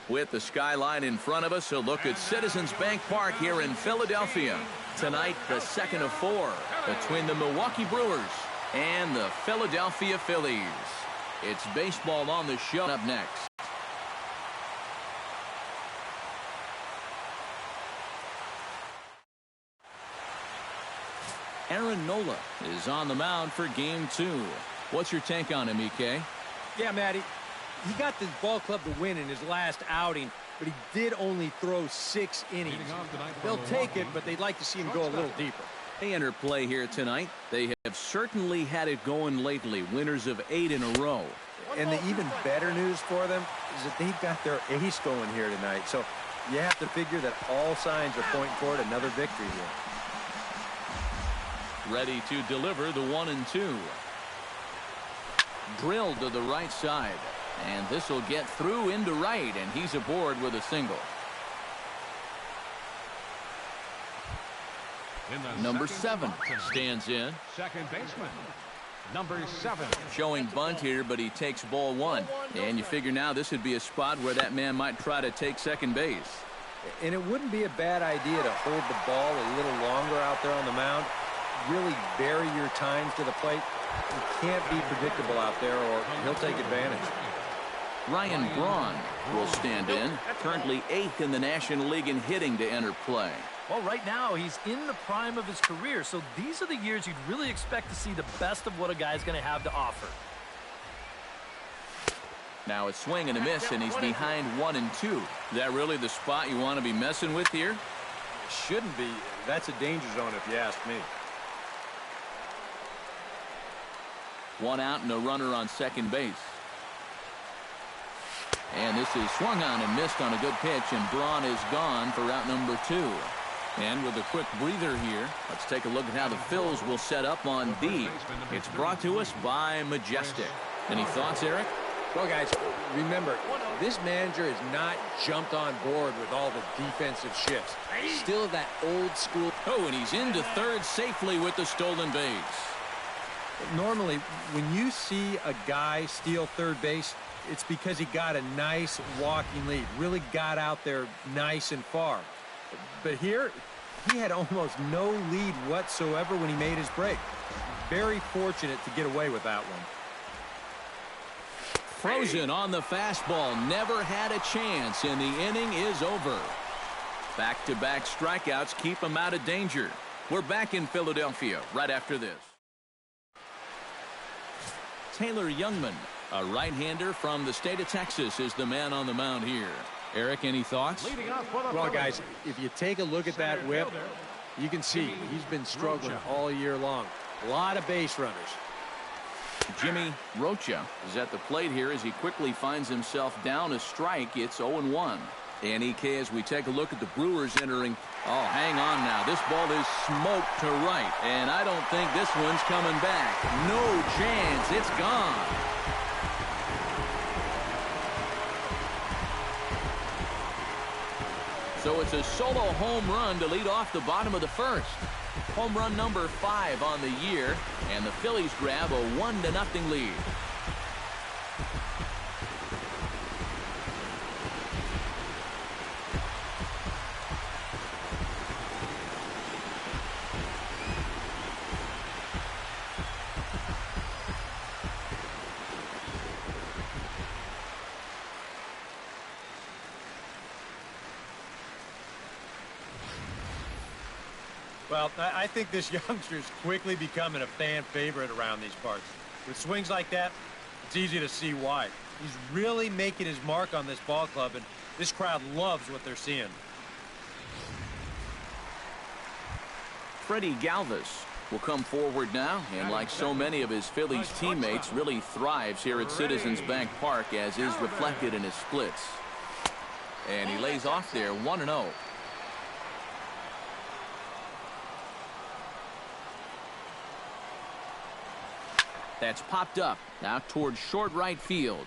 With the skyline in front of us, a look at Citizens Bank Park here in Philadelphia. Tonight, the second of 4 between the Milwaukee Brewers and the Philadelphia Phillies. It's baseball on the show. Up next. Aaron Nola is on the mound for game 2. What's your take on him, EK? Yeah, Matty. He got the ball club to win in his last outing, but he did only throw 6 innings. They'll take it, but they'd like to see him go a little deeper. They enter play here tonight. They have certainly had it going lately, winners of 8 in a row. And the even better news for them is that they've got their ace going here tonight. So you have to figure that all signs are pointing toward another victory here. Ready to deliver the 1-2. Drilled to the right side. And this will get through into right, and he's aboard with a single. Number 7 stands in. Second baseman, number 7. Showing bunt here, but he takes ball 1. And you figure now this would be a spot where that man might try to take second base. And it wouldn't be a bad idea to hold the ball a little longer out there on the mound. Really vary your times to the plate. You can't be predictable out there, or he'll take advantage. Ryan Braun will stand in, currently 8th in the National League in hitting to enter play. Well, right now he's in the prime of his career, so these are the years you'd really expect to see the best of what a guy's going to have to offer. Now a swing and a miss, and he's behind 1-2. Is that really the spot you want to be messing with here? Shouldn't be. That's a danger zone if you ask me. 1 out and a runner on second base. And this is swung on and missed on a good pitch, and Braun is gone for out number 2. And with a quick breather here, let's take a look at how the Phils will set up on D. It's brought to us by Majestic. Any thoughts, Eric? Well, guys, remember, this manager has not jumped on board with all the defensive shifts. Still that old school. Oh, and he's into third safely with the stolen base. Normally, when you see a guy steal third base, it's because he got a nice walking lead, really got out there nice and far. But here, he had almost no lead whatsoever when he made his break. Very fortunate to get away with that one. Frozen on the fastball, never had a chance, and the inning is over. Back-to-back strikeouts keep him out of danger. We're back in Philadelphia right after this. Taylor Youngman, a right-hander from the state of Texas, is the man on the mound here. Eric, any thoughts? Well, guys, if you take a look at that whip, you can see he's been struggling all year long. A lot of base runners. Jimmy Rocha is at the plate here as he quickly finds himself down a strike. It's 0-1. And EK, as we take a look at the Brewers entering. Oh, hang on now. This ball is smoked to right. And I don't think this one's coming back. No chance. It's gone. So it's a solo home run to lead off the bottom of the first. Home run number 5 on the year. And the Phillies grab a 1-0 lead. Well, I think this youngster is quickly becoming a fan favorite around these parts. With swings like that, it's easy to see why. He's really making his mark on this ball club, and this crowd loves what they're seeing. Freddie Galvis will come forward now, and like so many of his Phillies teammates, really thrives here at Citizens Bank Park, as is reflected in his splits. And he lays off there 1-0. That's popped up now towards short right field.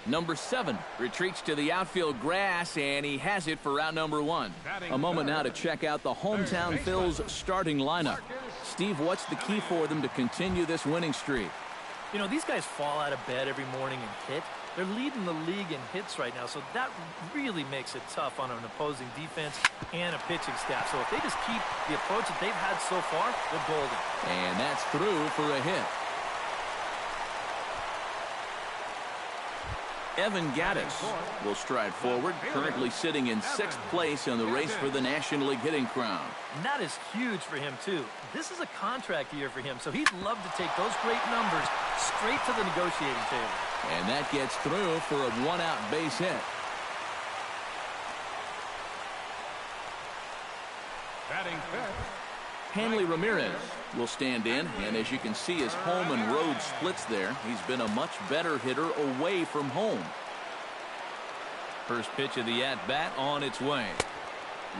Number 7 retreats to the outfield grass, and he has it for out number 1. A moment now to check out the hometown Phils starting lineup. Steve, what's the key for them to continue this winning streak? You know, these guys fall out of bed every morning and hit. They're leading the league in hits right now, so that really makes it tough on an opposing defense and a pitching staff. So if they just keep the approach that they've had so far, they're golden. And that's through for a hit. Evan Gattis will stride forward, currently sitting in 6th place in the race for the National League hitting crown. And that is huge for him, too. This is a contract year for him, so he'd love to take those great numbers straight to the negotiating table. And that gets through for a 1-out base hit. Batting fifth, Hanley Ramirez will stand in, and as you can see, his home and road splits there. He's been a much better hitter away from home. First pitch of the at-bat on its way.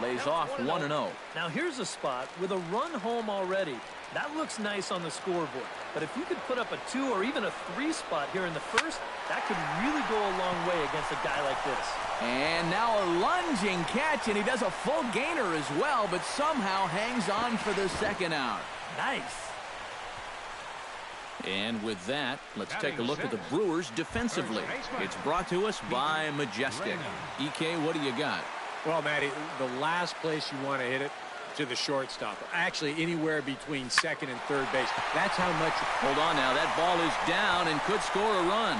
Lays off 1-0. Now here's a spot with a run home already. That looks nice on the scoreboard. But if you could put up a 2 or even a 3 spot here in the first, that could really go a long way against a guy like this. And now a lunging catch, and he does a full gainer as well, but somehow hangs on for the 2nd out. Nice. And with that, let's take a look at the Brewers defensively. It's brought to us by Majestic. EK, what do you got? Well, Matty, the last place you want to hit it, to the shortstop. Actually, anywhere between 2nd and 3rd base. That's how much. Hold on now. That ball is down and could score a run.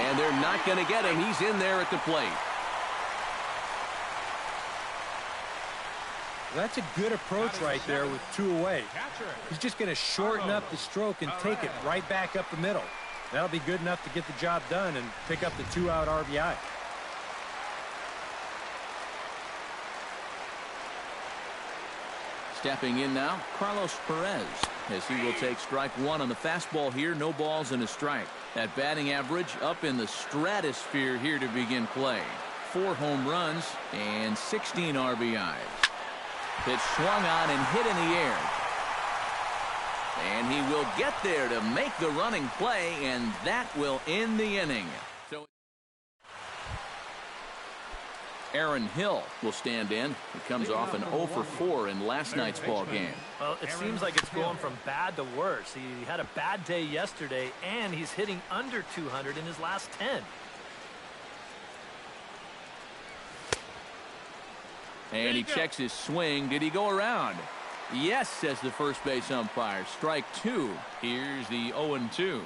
And they're not going to get him. He's in there at the plate. That's a good approach right there with 2 away. He's just going to shorten up the stroke and take it right back up the middle. That'll be good enough to get the job done and pick up the 2-out RBI. Stepping in now, Carlos Perez, as he will take strike 1 on the fastball here. No balls and a strike. That batting average up in the stratosphere here to begin play. 4 home runs and 16 RBIs. Pitch swung on and hit in the air. And he will get there to make the running play, and that will end the inning. So Aaron Hill will stand in. He comes off an 0 for 4 in last night's ball game. Well, it seems like it's going from bad to worse. He had a bad day yesterday, and he's hitting under 200 in his last 10. And he checks his swing. Did he go around? Yes, says the first base umpire. Strike 2. Here's the 0-2.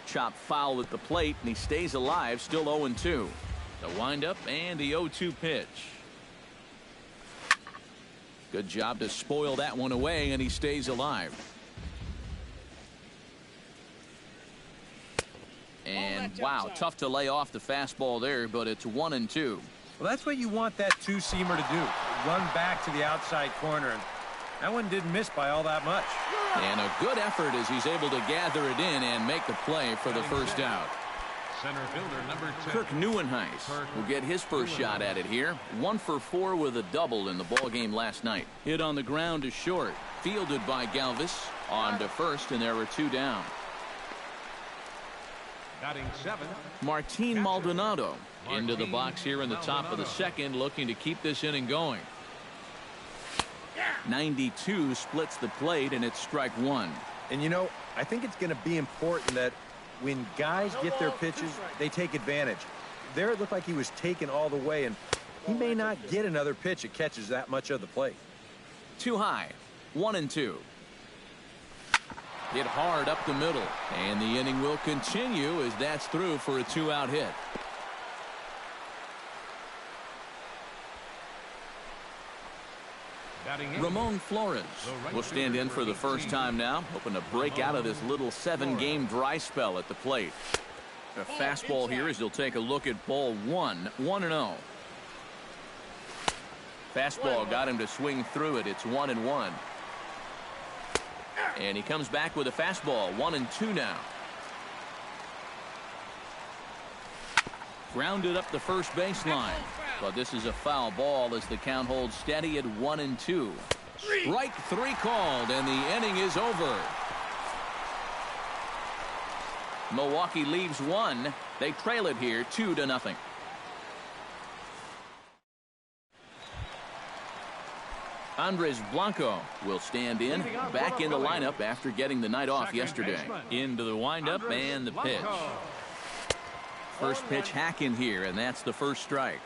Chop foul at the plate, and he stays alive, still 0-2. The windup and the 0-2 pitch. Good job to spoil that one away, and he stays alive. And wow, tough to lay off the fastball there, but it's 1-2. Well, that's what you want that 2-seamer to do. Run back to the outside corner, and that one didn't miss by all that much. And a good effort as he's able to gather it in and make the play for the first out. Center fielder number 10. Kirk Neuenhuis will get his first shot at it here. 1 for 4 with a double in the ball game last night. Hit on the ground to short. Fielded by Galvis. On to first, and there are 2 down. Batting 7. Martin Maldonado into the box here in the top of the second, looking to keep this inning going. 92 splits the plate, and it's strike 1. And you know, I think it's going to be important that when guys get their pitches, they take advantage. There it looked like he was taken all the way, and he may not get another pitch that catches that much of the plate. Too high. 1-2. Hit hard up the middle, and the inning will continue as that's through for a 2-out hit. Ramon Flores will stand in for the first time now, hoping to break out of this little 7-game dry spell at the plate. A fastball here as he'll take a look at ball 1, 1-0. Fastball got him to swing through it. It's 1-1. And he comes back with a fastball. 1-2 now. Grounded up the first baseline. But this is a foul ball as the count holds steady at 1-2. Strike 3 called, and the inning is over. Milwaukee leaves 1. They trail it here 2-0. Andres Blanco will stand in, back in the lineup after getting the night off yesterday. Into the windup and the pitch. First pitch hack in here, and that's the first strike.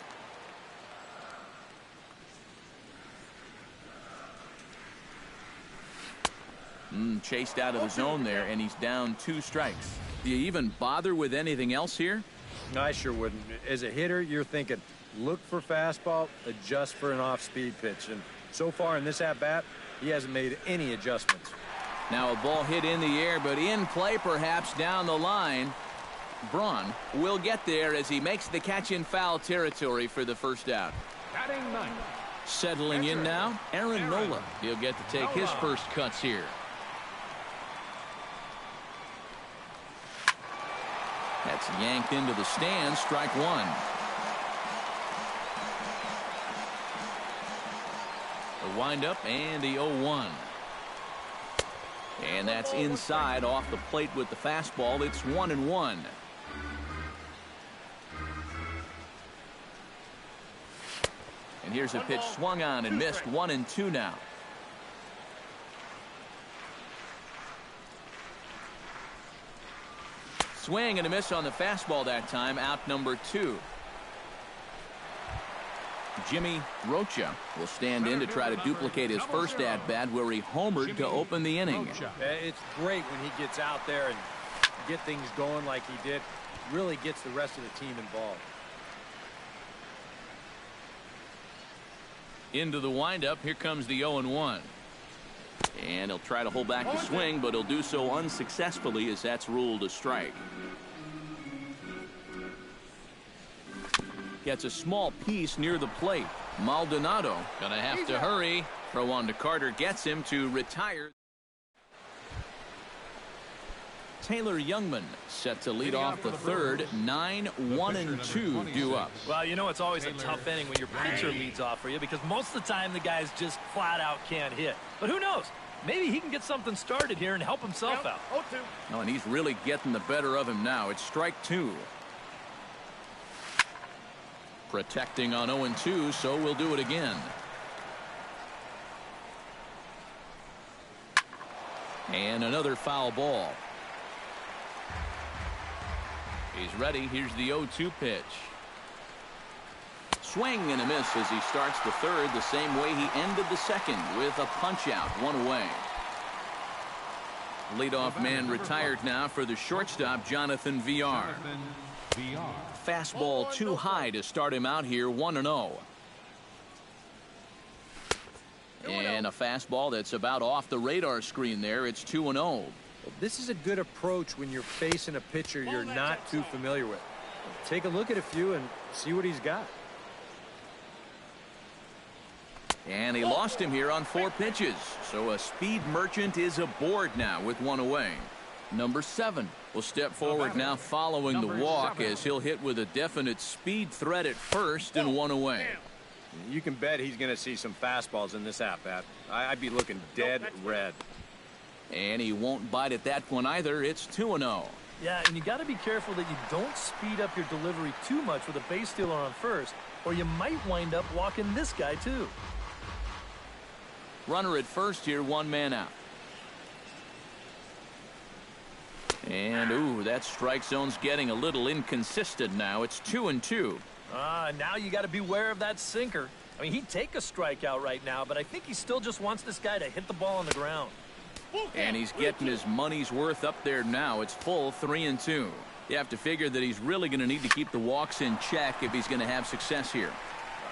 Chased out of the zone there, and he's down 2 strikes. Do you even bother with anything else here? I sure wouldn't. As a hitter, you're thinking, look for fastball, adjust for an off-speed pitch. And so far in this at-bat, he hasn't made any adjustments. Now a ball hit in the air, but in play perhaps down the line. Braun will get there as he makes the catch in foul territory for the first out. Batting 9. Settling in now, Aaron Nola. He'll get to take his first cuts here. That's yanked into the stands. Strike 1. The windup and the 0-1. And that's inside off the plate with the fastball. It's 1-1. And here's a pitch swung on and missed. 1-2 now. Swing and a miss on the fastball that time. Out number 2. Jimmy Rocha will stand in to try to duplicate his first at-bat where he homered to open the inning. It's great when he gets out there and get things going like he did. Really gets the rest of the team involved. Into the windup. Here comes the 0-1. And he'll try to hold back the swing, but he'll do so unsuccessfully as that's ruled a strike. Gets a small piece near the plate. Maldonado gonna have to hurry. Throw on to Carter gets him to retire. Taylor Youngman set to lead off the third. 9-1-2 due up. Well, you know it's always a tough inning when your pitcher leads off for you because most of the time the guys just flat out can't hit. But who knows? Maybe he can get something started here and help himself out. Oh, and he's really getting the better of him now. It's strike 2. Protecting on 0-2, so we'll do it again. And another foul ball. He's ready. Here's the 0-2 pitch. Swing and a miss as he starts the third the same way he ended the second with a punch out, 1 away. Leadoff man retired now for the shortstop, Jonathan Villar. Fastball too high to start him out here, 1-0. And a fastball that's about off the radar screen there. It's 2-0. This is a good approach when you're facing a pitcher you're not too familiar with. Take a look at a few and see what he's got. And he lost him here on 4 pitches. So a speed merchant is aboard now with 1 away. Number 7 will step forward now following the walk as he'll hit with a definite speed threat at first and 1 away. You can bet he's going to see some fastballs in this at-bat. I'd be looking dead red. And he won't bite at that one either. It's 2-0. Yeah, and you got to be careful that you don't speed up your delivery too much with a base stealer on first, or you might wind up walking this guy too. Runner at first here, 1 man out. And, ooh, that strike zone's getting a little inconsistent now. It's 2-2. Now you got to beware of that sinker. I mean, he'd take a strikeout right now, but I think he still just wants this guy to hit the ball on the ground. And he's getting his money's worth up there now. It's full 3-2. You have to figure that he's really going to need to keep the walks in check if he's going to have success here.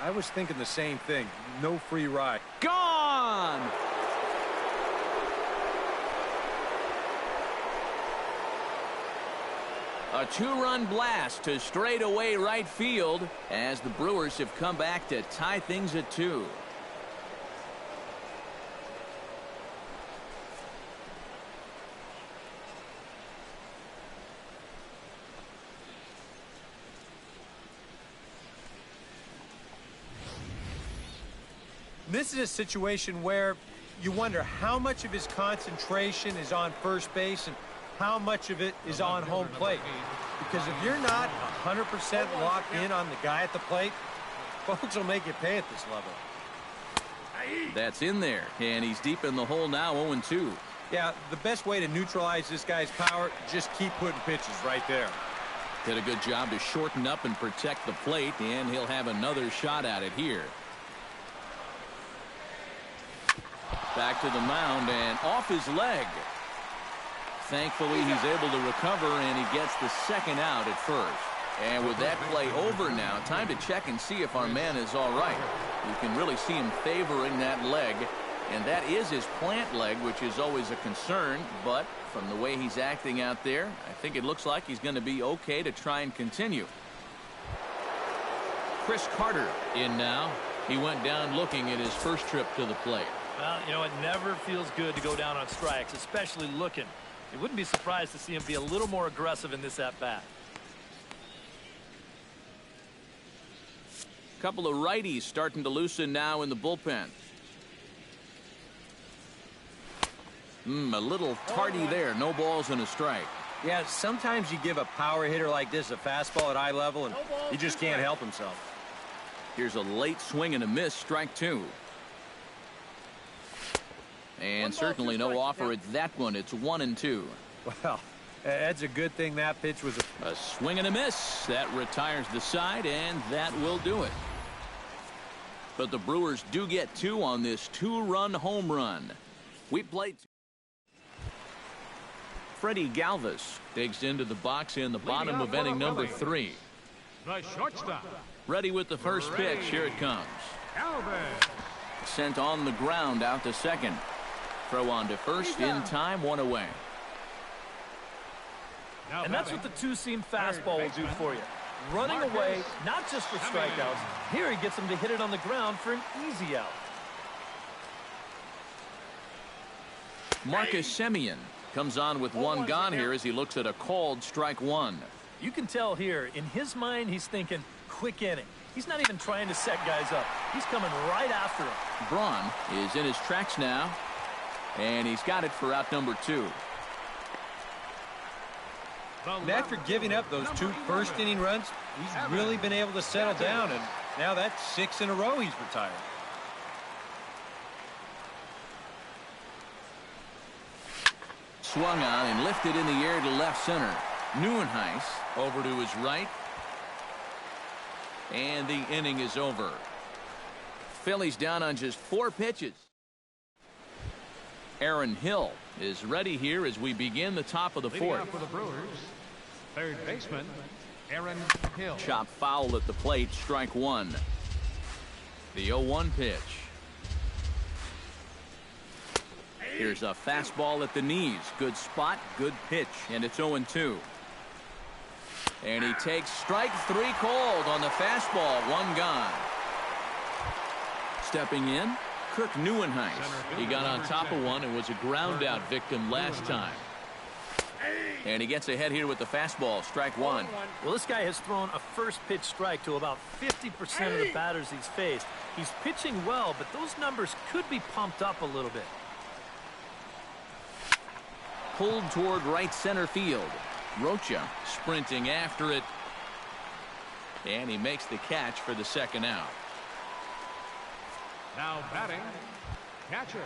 I was thinking the same thing. No free ride. Gone! A 2-run blast to straightaway right field as the Brewers have come back to tie things at 2. This is a situation where you wonder how much of his concentration is on first base and how much of it is on home plate. Because if you're not 100% locked in on the guy at the plate, folks will make you pay at this level. That's in there, and he's deep in the hole now, 0-2. Yeah, the best way to neutralize this guy's power, just keep putting pitches right there. Did a good job to shorten up and protect the plate, and he'll have another shot at it here. Back to the mound and off his leg. Thankfully, he's able to recover, and he gets the second out at first. And with that play over now, time to check and see if our man is all right. You can really see him favoring that leg, and that is his plant leg, which is always a concern. But from the way he's acting out there, I think it looks like he's going to be okay to try and continue. Chris Carter in now. He went down looking at his first trip to the plate. Well, you know, it never feels good to go down on strikes, especially looking. You wouldn't be surprised to see him be a little more aggressive in this at-bat. Couple of righties starting to loosen now in the bullpen. A little tardy there. No balls and a strike. Yeah, sometimes you give a power hitter like this a fastball at eye level, and he just can't help himself. Here's a late swing and a miss, strike 2. And certainly no offer at that one. It's 1-2. Well, that's a good thing that pitch was a swing and a miss. That retires the side, and that will do it. But the Brewers do get 2 on this 2-run home run. We played. Freddie Galvis digs into the box in the bottom of inning number 3. The shortstop. Ready with the first pitch. Here it comes. Sent on the ground out to second. Throw on to first in time, 1 away. And that's what the two-seam fastball will do for you. Running away, not just for strikeouts. Here he gets him to hit it on the ground for an easy out. Marcus Semien comes on with 1 gone here as he looks at a called strike 1. You can tell here, in his mind, he's thinking quick inning. He's not even trying to set guys up. He's coming right after him. Braun is in his tracks now, and he's got it for out number 2. And after giving up those 2 first-inning runs, he's really been able to settle down, and now that's 6 in a row he's retired. Swung on and lifted in the air to left center. Neuenhuis over to his right. And the inning is over. Phillies down on just 4 pitches. Aaron Hill is ready here as we begin the top of the 4th. For the Brewers, third baseman Aaron Hill. Chop foul at the plate, strike 1. The 0-1 pitch. Here's a fastball at the knees. Good spot, good pitch, and it's 0-2. And he takes strike 3 called on the fastball. 1 gone. Stepping in, Kirk Neuenhuis. He got on top of one and was a ground out victim last time. And he gets ahead here with the fastball, strike one. Well, this guy has thrown a first pitch strike to about 50% of the batters he's faced. He's pitching well, but those numbers could be pumped up a little bit. Pulled toward right center field. Rocha sprinting after it. And he makes the catch for the second out. Now batting, catcher.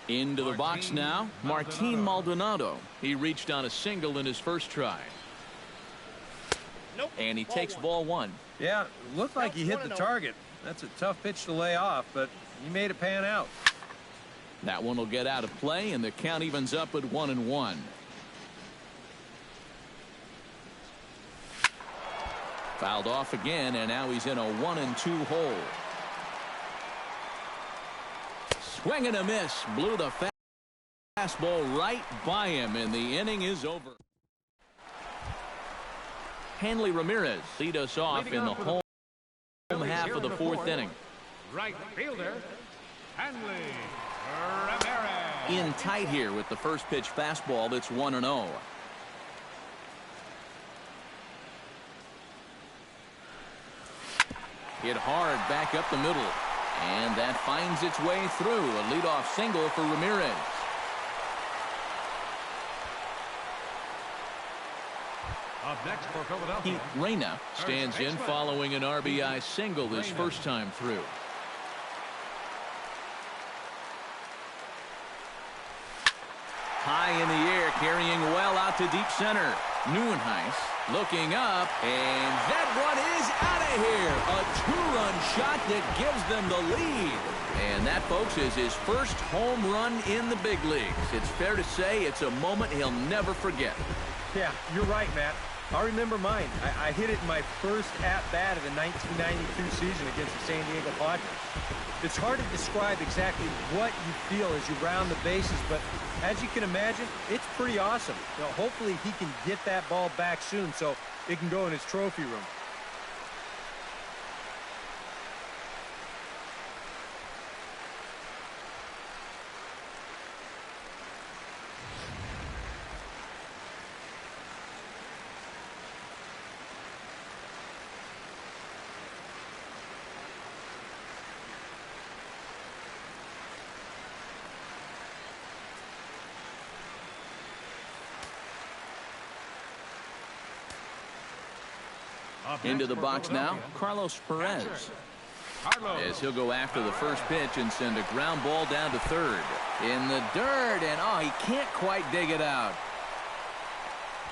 Into the box now, Martin Maldonado. He reached on a single in his first try. And he takes ball one. Yeah, looked like he hit the target. That's a tough pitch to lay off, but he made it pan out. That one will get out of play, and the count evens up at 1-1. Fouled off again, and now he's in a 1-2 hole. Swing and a miss. Blew the fastball right by him, and the inning is over. Hanley Ramirez lead us off in the home half of the fourth inning. Right fielder, Hanley Ramirez. In tight here with the first pitch fastball that's 1-0. Hit hard back up the middle. And that finds its way through. A leadoff single for Ramirez. Up next for Philadelphia, Reyna stands in following an RBI single his first time through. High in the air, carrying well out to deep center. Neuenhuis looking up, and that one is out of here. A two-run shot that gives them the lead. And that, folks, is his first home run in the big leagues. It's fair to say it's a moment he'll never forget. Yeah, you're right, Matt. I remember mine. I hit it in my first at-bat of the 1992 season against the San Diego Padres. It's hard to describe exactly what you feel as you round the bases, but as you can imagine, it's pretty awesome. You know, hopefully he can get that ball back soon so it can go in his trophy room. Into the box now, Carlos Perez. As he'll go after the first pitch and send a ground ball down to third. In the dirt, and oh, he can't quite dig it out.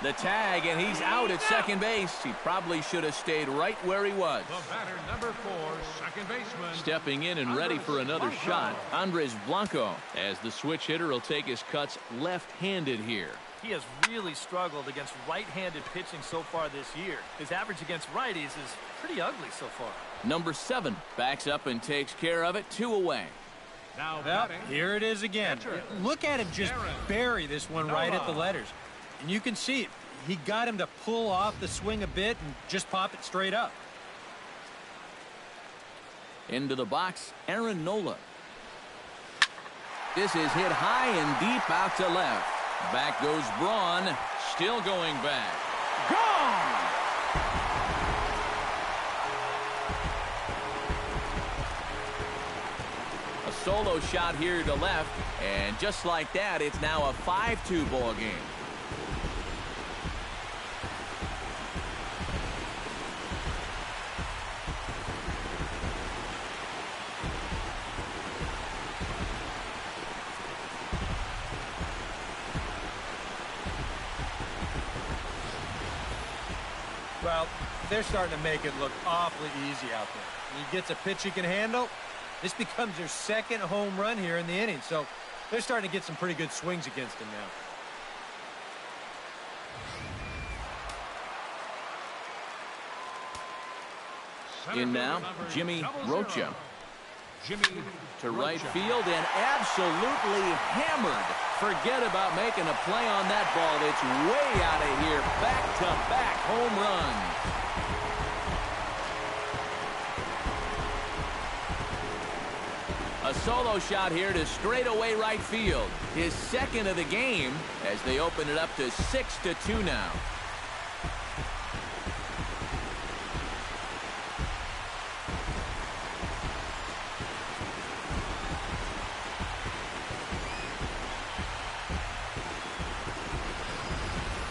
The tag, and he's out at second base. He probably should have stayed right where he was. the batter, number 4, second baseman. Stepping in and ready for another shot, Andres Blanco, as the switch hitter will take his cuts left-handed here. He has really struggled against right-handed pitching so far this year. His average against righties is pretty ugly so far. Number 7 backs up and takes care of it, 2 away. Now Yep, batting, here it is again. catcher. Look at him just bury this one right at the letters. And you can see it. He got him to pull off the swing a bit and just pop it straight up. Into the box, Aaron Nola. This is hit high and deep out to left. Back goes Braun, still going back. Gone! A solo shot here to left, and just like that, it's now a 5-2 ball game. Well, they're starting to make it look awfully easy out there. He gets a pitch he can handle. This becomes their second home run here in the inning, so they're starting to get some pretty good swings against him now. In now, Jimmy Rocha. Jimmy To right Rocha. field and absolutely hammered. Forget about making a play on that ball. It's way out of here. Back-to-back home run. A solo shot here to straightaway right field. His second of the game as they open it up to 6-2 now.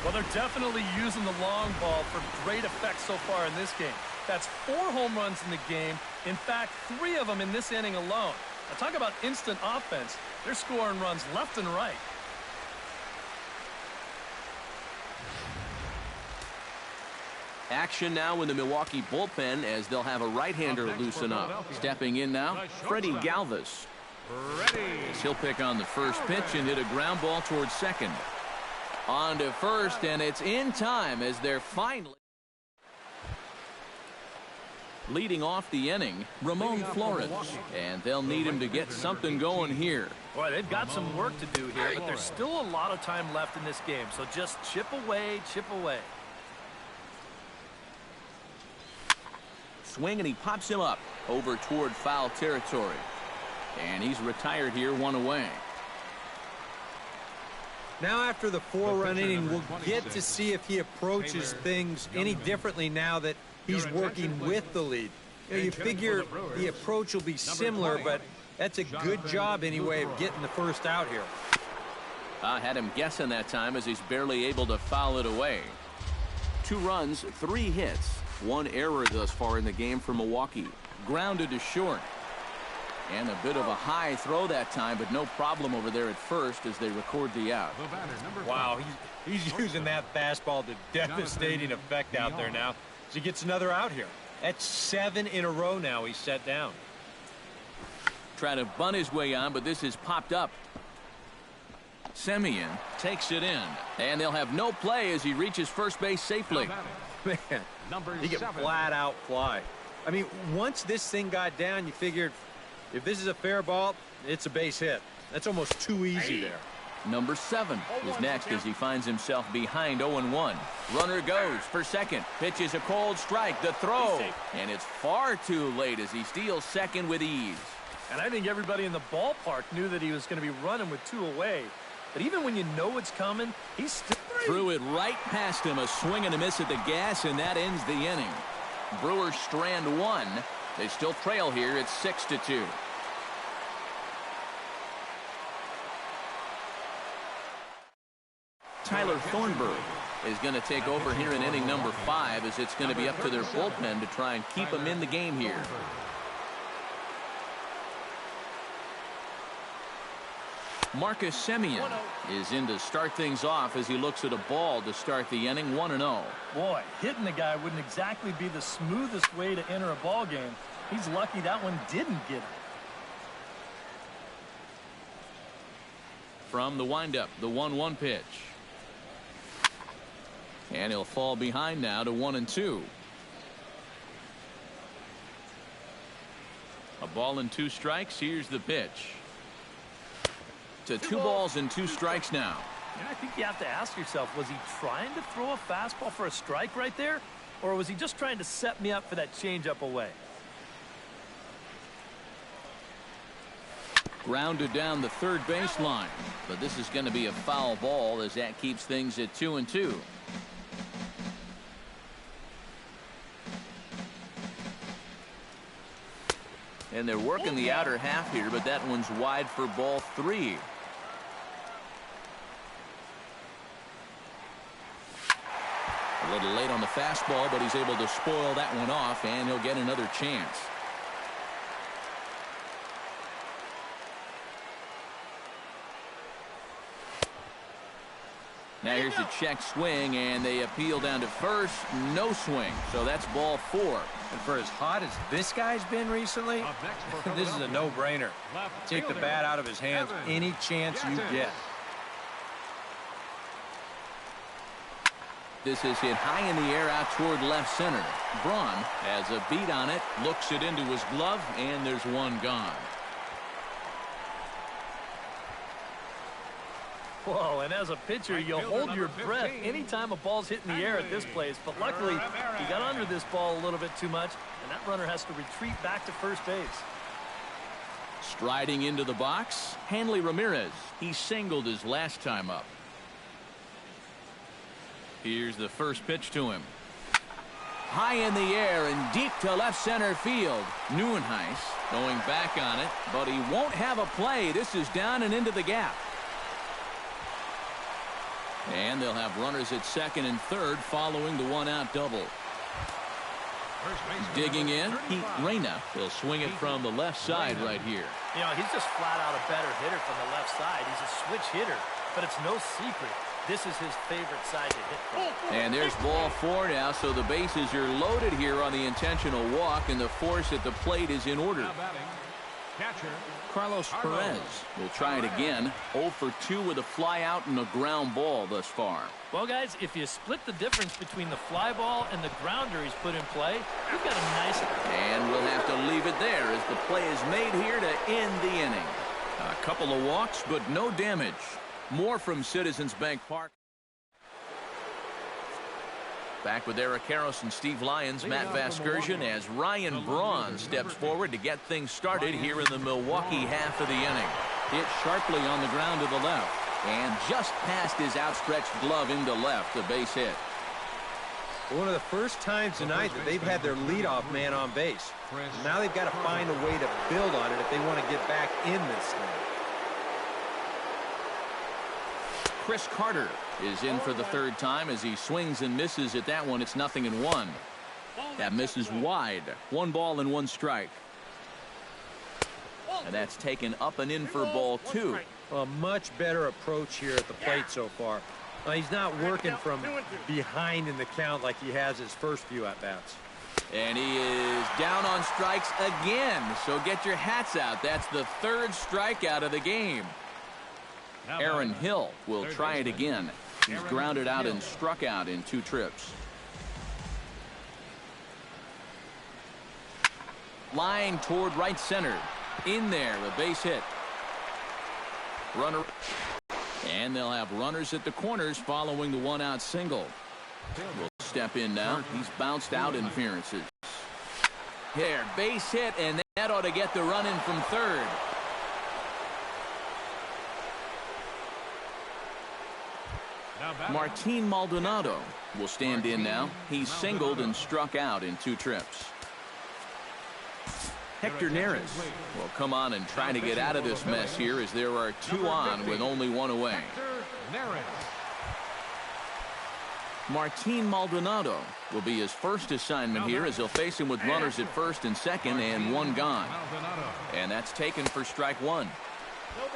Well, they're definitely using the long ball for great effect so far in this game. That's 4 home runs in the game. In fact, 3 of them in this inning alone. Now, talk about instant offense. They're scoring runs left and right. Action now in the Milwaukee bullpen as they'll have a right-hander loosen up. Stepping in now, Freddie Galvis. As he'll pick on the first pitch and hit a ground ball towards second. On to first, and it's in time as they're finally leading off the inning, Ramon Flores, and they'll need him to get something going here. Boy, they've got some work to do here, but there's still a lot of time left in this game, so just chip away, chip away. Swing, and he pops him up over toward foul territory, and he's retired here, 1 away. Now after the 4-run inning, we'll get to see if he approaches things any differently now that he's working with the lead. You figure the approach will be similar, but that's a good job anyway of getting the first out here. I had him guessing that time as he's barely able to foul it away. 2 runs, 3 hits, 1 error thus far in the game for Milwaukee. Grounded to short. And a bit of a high throw that time, but no problem over there at first as they record the out. Wow, he's using that fastball to devastating effect out there now. So he gets another out here. That's 7 in a row now he's set down. Trying to bunt his way on, but this is popped up. Semien takes it in, and they'll have no play as he reaches first base safely. Man, he can flat out fly. I mean, once this thing got down, you figured if this is a fair ball, it's a base hit. That's almost too easy there. Number 7 is next as he finds himself behind 0-1. Runner goes for second. Pitches a cold strike. The throw. And it's far too late as he steals second with ease. And I think everybody in the ballpark knew that he was going to be running with 2 away. But even when you know it's coming, he's still threw it right past him. A swing and a miss at the gas, and that ends the inning. Brewers strand 1. They still trail here. It's 6-2. Tyler Thornburg is going to take over here in inning number 5 as it's going to be up to their bullpen to try and keep them in the game here. Marcus Semien is in to start things off as he looks at a ball to start the inning, 1-0. Boy, hitting the guy wouldn't exactly be the smoothest way to enter a ball game. He's lucky that one didn't get him. From the windup, the 1-1 pitch. And he'll fall behind now to 1-2. A ball and 2 strikes. Here's the pitch. To 2 balls and 2 strikes now. And I think you have to ask yourself, was he trying to throw a fastball for a strike right there? Or was he just trying to set me up for that changeup away? Grounded down the third baseline. But this is going to be a foul ball as that keeps things at 2-2. And they're working the outer half here, but that one's wide for ball 3. A little late on the fastball, but he's able to spoil that one off, and he'll get another chance. Now here's a check swing, and they appeal down to first. No swing, so that's ball 4. And for as hot as this guy's been recently, this is a no-brainer. Take the bat out of his hands any chance you get. This is hit high in the air out toward left center. Braun has a beat on it, looks it into his glove, and there's one gone. Whoa, and as a pitcher, you'll hold your breath anytime a ball's hitting the air at this place. But luckily, he got under this ball a little bit too much, and that runner has to retreat back to first base. Striding into the box, Hanley Ramirez. He singled his last time up. Here's the first pitch to him. High in the air and deep to left center field. Neuenhuis going back on it, but he won't have a play. This is down and into the gap. And they'll have runners at second and third following the one-out double. Digging in, Pete Reyna. He'll swing it from the left side right here. You know, he's just flat out a better hitter from the left side. He's a switch hitter, but it's no secret. This is his favorite side to hit from. And there's ball four now, so the bases are loaded here on the intentional walk, and the force at the plate is in order. Carlos Perez will try it again. 0 for 2 with a fly out and a ground ball thus far. Well, guys, if you split the difference between the fly ball and the grounder he's put in play, you've got a nice... And we'll have to leave it there as the play is made here to end the inning. A couple of walks, but no damage. More from Citizens Bank Park. Back with Eric Harris and Steve Lyons, Matt Vasgersian, as Ryan Braun steps forward to get things started here in the Milwaukee half of the inning. Hit sharply on the ground to the left, and just past his outstretched glove into left, the base hit. One of the first times tonight that they've had their leadoff man on base. Now they've got to find a way to build on it if they want to get back in this thing. Chris Carter is in for the third time as he swings and misses at that one. It's 0-1. That misses wide. 1 ball and 1 strike. And that's taken up and in for ball 2. A much better approach here at the plate so far. He's not working from behind in the count like he has his first few at-bats. And he is down on strikes again. So get your hats out. That's the 3rd strikeout of the game. Aaron Hill will try it again. He's grounded out and struck out in 2 trips. Line toward right center. In there, a base hit. Runner. And they'll have runners at the corners following the 1-out single. Will step in now. He's bounced out interferences. Here, base hit, and that ought to get the run in from third. Martin Maldonado will stand in now. He's singled and struck out in 2 trips. Hector Neris will come on and try to get out of this mess here as there are 2 on with only 1 away. Martin Maldonado will be his first assignment here as he'll face him with runners at first and second and 1 gone. And that's taken for strike 1.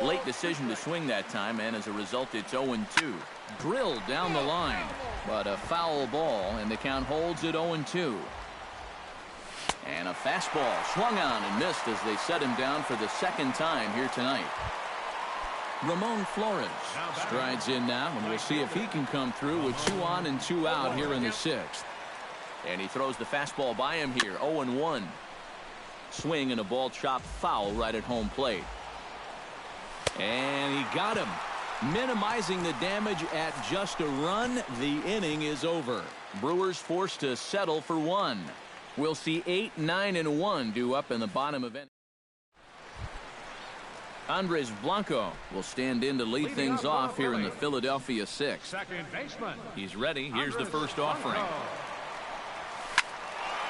Late decision to swing that time, and as a result it's 0-2. Drilled down the line, but a foul ball, and the count holds at 0-2. And a fastball swung on and missed as they set him down for the 2nd time here tonight. Ramon Flores strides in now, and we'll see if he can come through with 2 on and 2 out here in the 6th. And he throws the fastball by him here, 0-1. Swing and a ball chopped foul right at home plate. And he got him. Minimizing the damage at just a run. The inning is over. Brewers forced to settle for 1. We'll see 8, 9, and 1 due up in the bottom of it. Andres Blanco will stand in to lead things off here in the Philadelphia 6th. He's ready. Here's the first offering.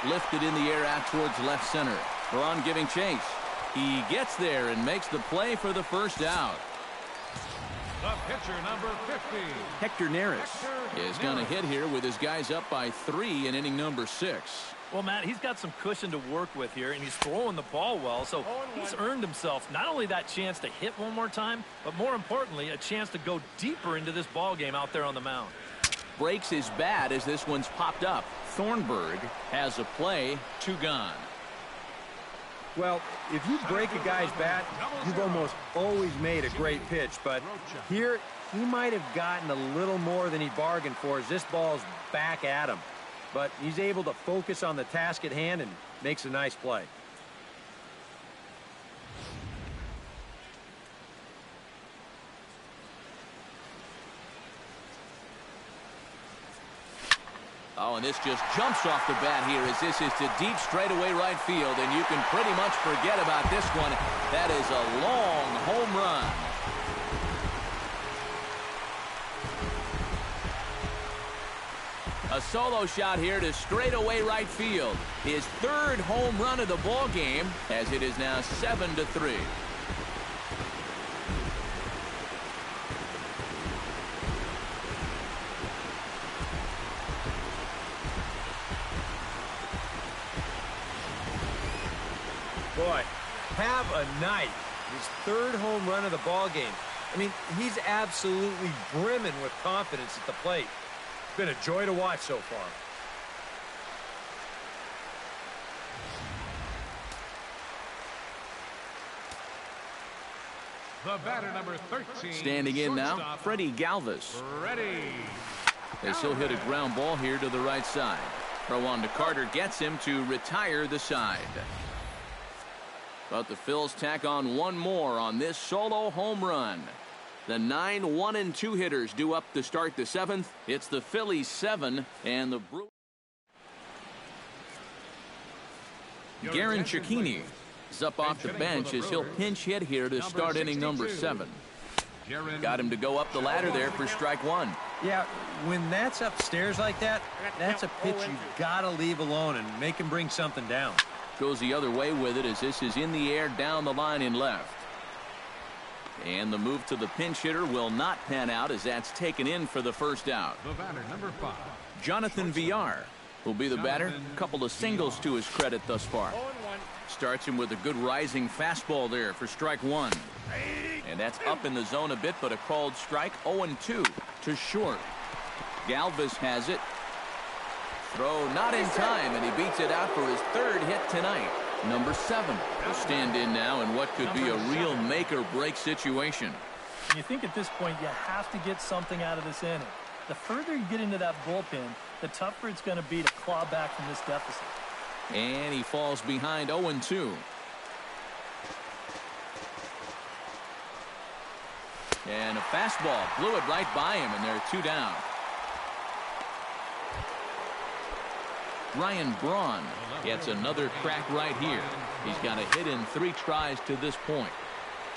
Lifted in the air out towards left center. Braun giving chase. He gets there and makes the play for the first out. The pitcher, number 50. Hector Neris is going to hit here with his guys up by 3 in inning number 6. Well, Matt, he's got some cushion to work with here, and he's throwing the ball well, so he's earned himself not only that chance to hit one more time, but more importantly, a chance to go deeper into this ball game out there on the mound. Breaks his bat as this one's popped up. Thornburg has a play, 2 gone. Well, if you break a guy's bat, you've almost always made a great pitch. But here, he might have gotten a little more than he bargained for as this ball's back at him. But he's able to focus on the task at hand and makes a nice play. Oh, and this just jumps off the bat here as this is to deep straightaway right field, and you can pretty much forget about this one. That is a long home run. A solo shot here to straightaway right field. His third home run of the ball game, as it is now 7-3. Boy, have a night. His third home run of the ball game. I mean, he's absolutely brimming with confidence at the plate. It's been a joy to watch so far. The batter, number 13. Standing in now, Freddie Galvis. Ready. As he'll hit a ground ball here to the right side. Throw on to Carter gets him to retire the side. But the Phils tack on one more on this solo home run. The 9 1-2 hitters due up to start the 7th. It's the Phillies 7 and the Brewers. Garen Cecchini is up off the bench as he'll pinch hit here to start inning number 7. Got him to go up the ladder there for strike 1. Yeah, when that's upstairs like that, that's a pitch you've got to leave alone and make him bring something down. Goes the other way with it as this is in the air down the line in left. And the move to the pinch hitter will not pan out as that's taken in for the first out. The batter, number 5. Jonathan Villar will be the batter. A couple of singles to his credit thus far. Starts him with a good rising fastball there for strike 1. And that's up in the zone a bit, but a called strike. 0-2 to short. Galvis has it. Throw not in time, and he beats it out for his third hit tonight. Number 7 will stand in now in what could be a real make-or-break situation. You think at this point you have to get something out of this inning. The further you get into that bullpen, the tougher it's going to be to claw back from this deficit. And he falls behind 0-2. And a fastball blew it right by him, and they're 2 down. Ryan Braun gets another crack right here. He's got a hit in 3 tries to this point.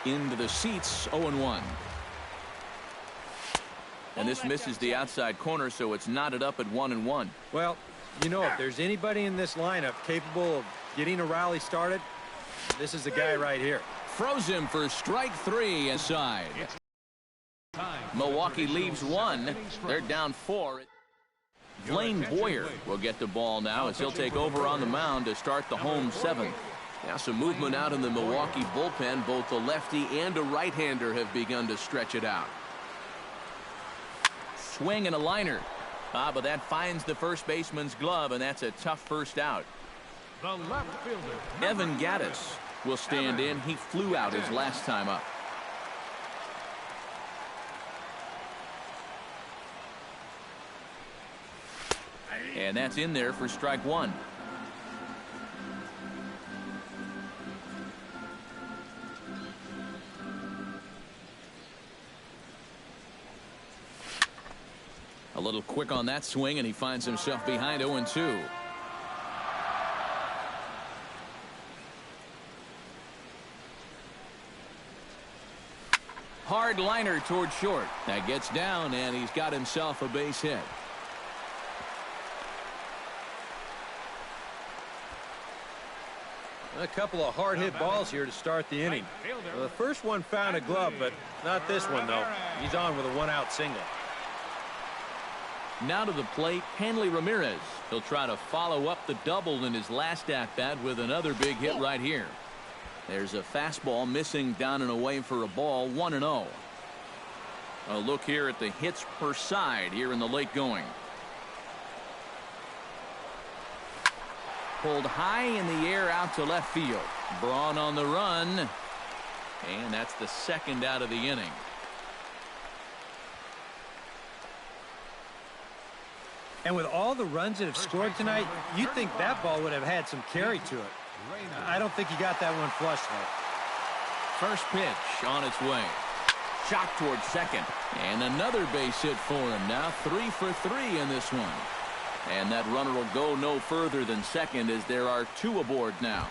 Into the seats, 0-1. And this misses the outside corner, so it's knotted up at 1-1. Well, you know, if there's anybody in this lineup capable of getting a rally started, this is the guy right here. Froze him for strike 3 inside. Milwaukee leaves 1. They're down 4. Blaine Boyer will get the ball now as he'll take over on the mound to start the home 7th. Now some movement out in the Milwaukee bullpen. Both the lefty and a right-hander have begun to stretch it out. Swing and a liner. But that finds the first baseman's glove, and that's a tough first out. The left fielder, Evan Gattis will stand in. He flew out his last time up. And that's in there for strike 1. A little quick on that swing, and he finds himself behind 0-2. Hard liner toward short. That gets down, and he's got himself a base hit. A couple of hard-hit balls here to start the inning. Well, the first one found a glove, but not this one, though. He's on with a 1-out single. Now to the plate, Hanley Ramirez. He'll try to follow up the double in his last at-bat with another big hit right here. There's a fastball missing down and away for a ball, 1-0. A look here at the hits per side here in the late going. Pulled high in the air out to left field. Braun on the run. And that's the second out of the inning. And with all the runs that have scored tonight, you'd think that ball would have had some carry to it. I don't think he got that one flush, though. First pitch on its way. Shot towards second. And another base hit for him. Now 3 for 3 in this one. And that runner will go no further than second as there are 2 aboard now.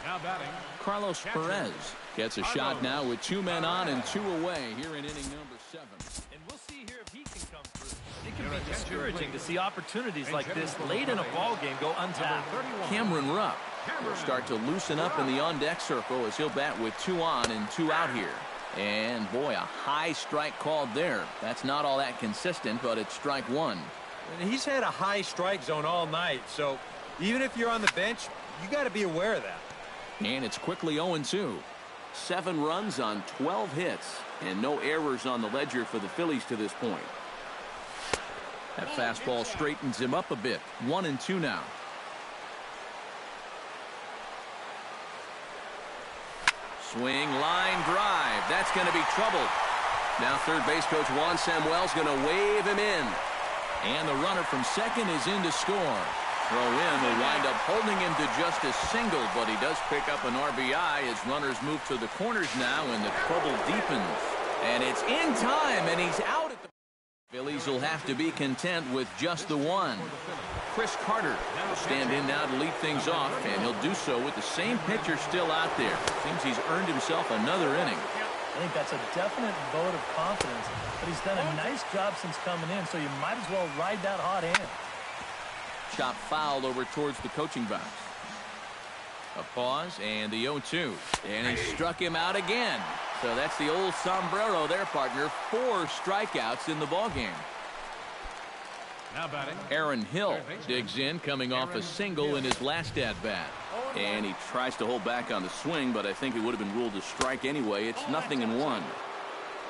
Now batting, Carlos Perez gets a shot now with 2 men on and 2 away here in inning number 7. And we'll see here if he can come through. It can be discouraging to see opportunities like this late in a ball game go untapped. Cameron Rupp will start to loosen up in the on-deck circle as he'll bat with 2 on and 2 out here. And boy, a high strike called there. That's not all that consistent, but it's strike 1. And he's had a high strike zone all night, so even if you're on the bench, you got to be aware of that. And it's quickly 0-2. 7 runs on 12 hits and no errors on the ledger for the Phillies to this point. That fastball straightens him up a bit. 1-2 now. Swing, line, drive. That's going to be trouble. Now third base coach Juan Samuel's going to wave him in. And the runner from second is in to score. Throw in will wind up holding him to just a single, but he does pick up an RBI as runners move to the corners now and the trouble deepens. And it's in time, and he's out at the... Phillies will have to be content with just the 1. Chris Carter will stand in now to lead things off, and he'll do so with the same pitcher still out there. Seems he's earned himself another inning. I think that's a definite vote of confidence, but he's done a nice job since coming in, so you might as well ride that hot hand. Chop foul over towards the coaching box. A pause and the 0-2. And he struck him out again. So that's the old sombrero there, partner. 4 strikeouts in the ballgame. now batting, Aaron Hill digs in, coming off a single in his last at-bat. And he tries to hold back on the swing, but I think it would have been ruled a strike anyway. It's 0-1.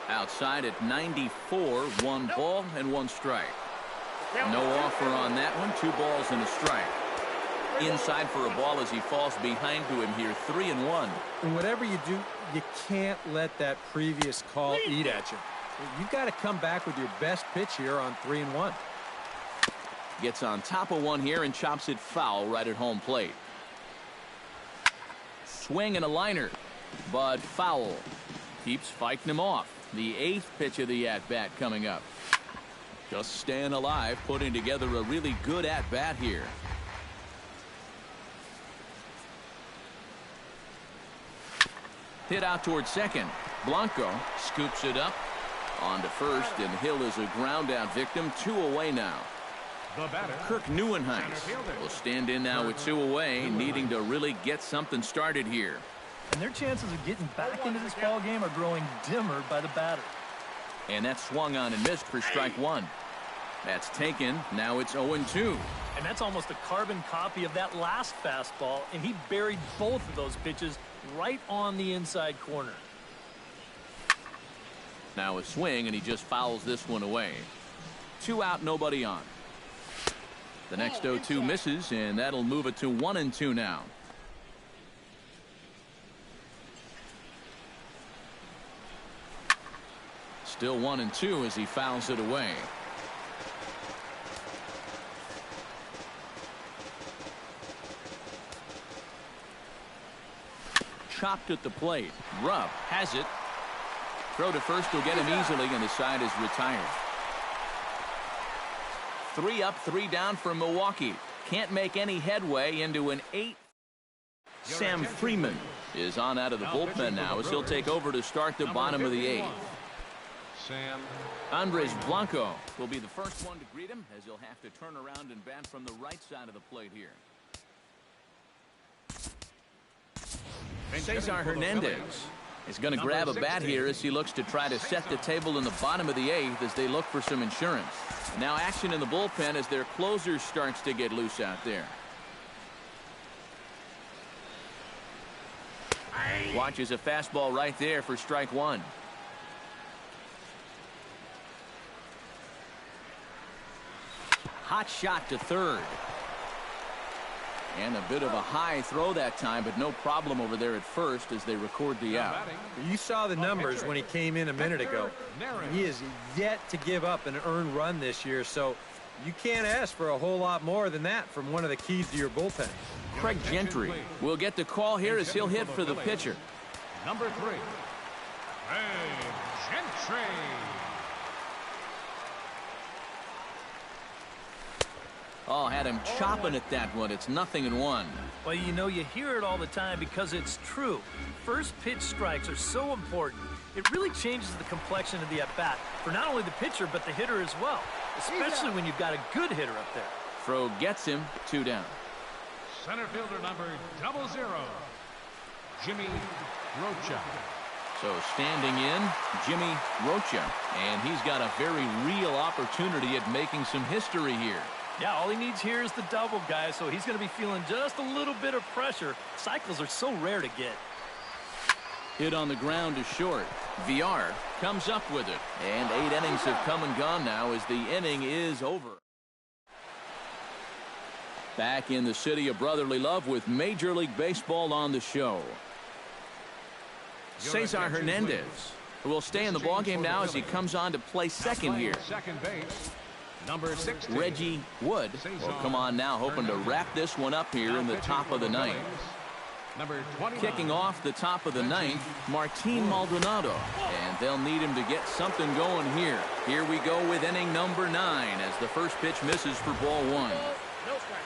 Outside at 94, 1 ball and 1 strike. No offer on that one. 2 balls and a strike. Inside for a ball as he falls behind to him here. 3-1. And whatever you do, you can't let that previous call eat at you. You've got to come back with your best pitch here on 3-1. Gets on top of one here and chops it foul right at home plate. Swing and a liner, but foul. Keeps fighting him off. The 8th pitch of the at-bat coming up. Just staying alive, putting together a really good at-bat here. Hit out towards second. Blanco scoops it up. On to first, and Hill is a ground-out victim. 2 away now. the batter, Kirk Neuenhuis will stand in now with 2 away, needing to really get something started here. And their chances of getting back into this ball game are growing dimmer by the batter. And that swung on and missed for strike 1. That's taken. Now it's 0-2. And that's almost a carbon copy of that last fastball, and he buried both of those pitches right on the inside corner. Now a swing, and he just fouls this one away. 2 out, nobody on. The next 0-2 misses, and that'll move it to 1-2 now. Still 1-2 as he fouls it away. Chopped at the plate. Rupp has it. Throw to first will get him easily, and the side is retired. 3 up, 3 down for Milwaukee. Can't make any headway into an 8. Sam Freeman is on out of the bullpen now as he'll take over to start the bottom of the 8th. Sam. Andres Blanco will be the first one to greet him as he'll have to turn around and bat from the right side of the plate here. Cesar Hernandez is going to grab a bat here as he looks to try to set the table in the bottom of the 8th as they look for some insurance. Now action in the bullpen as their closer starts to get loose out there. Watches a fastball right there for strike 1. Hot shot to third. And a bit of a high throw that time, but no problem over there at first as they record the out. You saw the numbers when he came in a minute ago. He is yet to give up an earned run this year, so you can't ask for a whole lot more than that from one of the keys to your bullpen. Craig Gentry will get the call here as he'll hit for the pitcher. Number 3. Craig Gentry. Oh, had him chopping at that one. It's 0-1. Well, you know, you hear it all the time because it's true. First pitch strikes are so important. It really changes the complexion of the at-bat for not only the pitcher but the hitter as well, especially when you've got a good hitter up there. Throw gets him, 2 down. Center fielder number 00, Jimmy Rocha. So standing in, Jimmy Rocha, and he's got a very real opportunity at making some history here. Yeah, all he needs here is the double, guys, so he's going to be feeling just a little bit of pressure. Cycles are so rare to get. Hit on the ground is short. VR comes up with it, and 8 innings have come and gone now as the inning is over. Back in the city of brotherly love with Major League Baseball on the show. Cesar Hernandez will stay in the ballgame now as he comes on to play second here. Second base, number 16. Reggie Wood will come on now, hoping to wrap this one up here in the top of the ninth. Number 29. Kicking off the top of the ninth, Martin Maldonado. And they'll need him to get something going here. Here we go with inning number 9 as the first pitch misses for ball 1.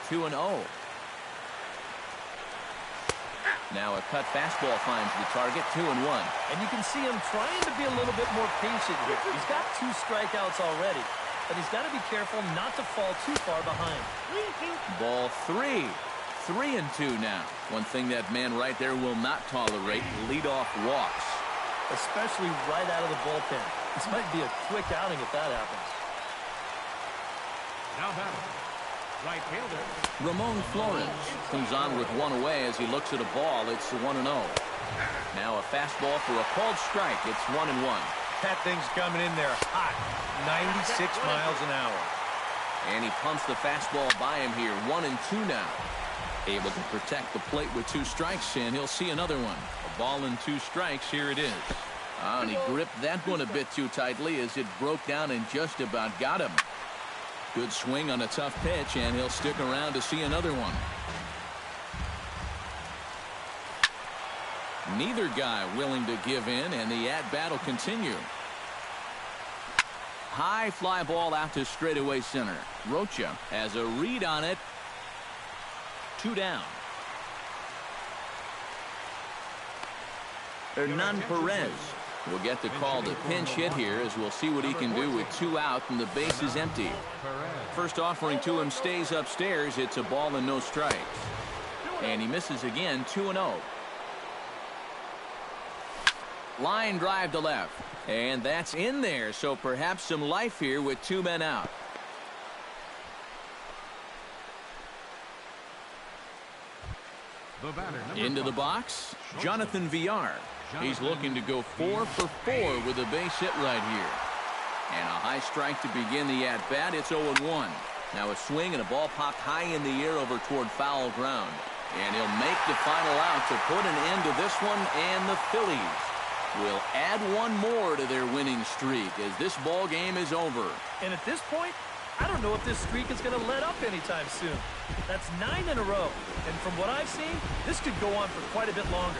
2-0. Now a cut fastball finds the target, 2-1. And you can see him trying to be a little bit more patient here. He's got 2 strikeouts already, but he's got to be careful not to fall too far behind. Ball 3. 3-2 now. One thing that man right there will not tolerate, leadoff walks. Especially right out of the bullpen. This might be a quick outing if that happens. Now batting, right fielder Ramon Flores comes on with 1 away as he looks at a ball. It's 1-0. Now a fastball for a called strike. It's 1-1. That thing's coming in there hot. 96 miles an hour. And he pumps the fastball by him here. 1-2 now. Able to protect the plate with 2 strikes, and he'll see another one. A ball and 2 strikes. Here it is. And he gripped that one a bit too tightly as it broke down and just about got him. Good swing on a tough pitch, and he'll stick around to see another one. Neither guy willing to give in, and the at-bat will continue. High fly ball out to straightaway center. Rocha has a read on it. 2 down. Hernan Perez will get the call to pinch hit here as we'll see what he can do with 2 out and the base is empty. First offering to him stays upstairs. It's a ball and no strikes. And he misses again. 2-0. Line drive to left. And that's in there. So perhaps some life here with 2 men out. The batter, Into the box, Jonathan Villar. He's looking to go 4 for 4 with a base hit right here. And a high strike to begin the at-bat. It's 0-1. Now a swing and a ball popped high in the air over toward foul ground. And he'll make the final out to put an end to this one, and the Phillies will add 1 more to their winning streak as this ball game is over. And at this point, I don't know if this streak is going to let up anytime soon. That's 9 in a row. And from what I've seen, this could go on for quite a bit longer.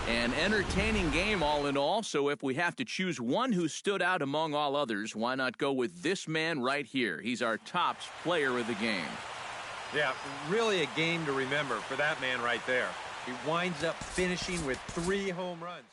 An entertaining game all in all, so if we have to choose one who stood out among all others, why not go with this man right here? He's our tops player of the game. Yeah, really a game to remember for that man right there. He winds up finishing with 3 home runs.